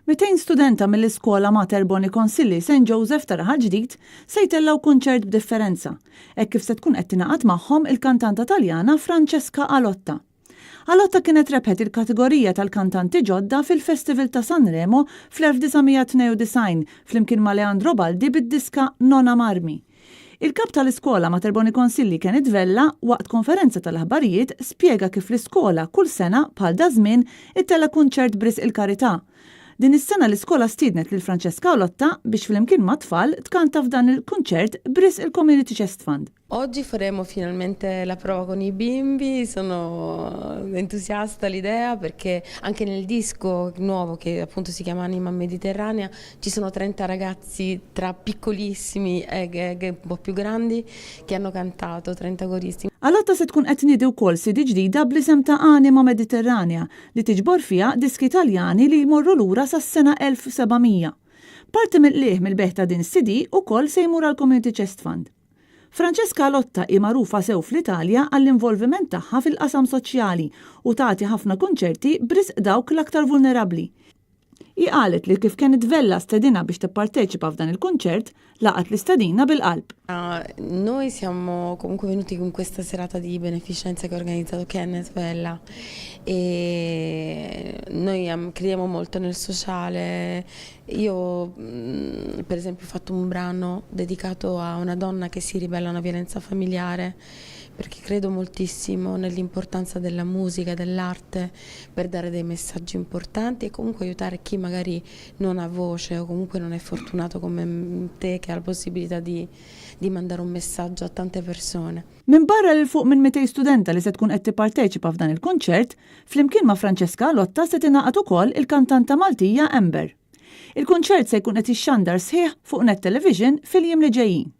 200 studenta mill-iskola Mater Boni Consilli St. Joseph ta' Raħal Ġdid se jtellaw kunċert b'differenza, hekk kif se tkun qed tingħaqad magħhom il-kantanta Taljana Francesca Alotta. Alotta kienet rebħet il-kategorija tal-kantanti ġodda fil-Festival ta' Sanremo fl-1992 flimkien ma' Leandro Baldi bid-diska Nona Marmi. Il-kap tal-iskola Mater Boni Consilli Kenneth Vella waqt konferenza tal-aħbarijiet spjega kif l-iskola kull sena bħal da żmien ittella kunċert bris il-karità. Din is-sena l-iskola stiednet lil Francesca Alotta biex flimkien ma' tfal tkanta f'dan il-kunċert bris il-Community Chest Fund. Oggi faremo finalmente la prova con i bimbi, sono entusiasta all'idea perché anche nel disco nuovo che appunto si chiama Anima Mediterranea ci sono 30 ragazzi tra piccolissimi e un po' più grandi che hanno cantato, 30 coristi. Alotta se tkun qed tniedi wkoll CD ġdida bl-isem ta' Anima Mediterranea li tiġbor fiha diski Taljani li jmorru lura sas-sena 1700. Parti mill-qlieħ mill-beħ ta' din CD ukoll se jmur għall-Community Chest Fund. Francesca Alotta hi magħrufa sew fl-Italja għall-involviment tagħha fil-qasam soċjali u tagħti ħafna kunċerti b'risq dawk l-aktar vulnerabbli. Hi qalet li kif kienet Vella stedina biex tipparteċipa f'dan il-kunċert, laqat l-istedina bil-qalb. Noi siamo comunque venuti con questa serata di beneficenza che ha organizzato Kenneth Vella e noi crediamo molto nel sociale. Io per esempio ho fatto un brano dedicato a una donna che si ribella a una violenza familiare perché credo moltissimo nell'importanza della musica, dell'arte per dare dei messaggi importanti e comunque aiutare chi magari non ha voce o comunque non è fortunato come te che ha la possibilità di mandare un messaggio a tante persone. Min barra lil fuq minn 200 studenta li se tkun qed tipparteċipa f'dan il-kunċert, flimkien ma' Francesca Alotta se tingħaqad ukoll il-kantanta Maltija Ember. Il-kunċert se jkun qed ixxandar sħiħ fuq Net Television fil-jiem li ġejjin.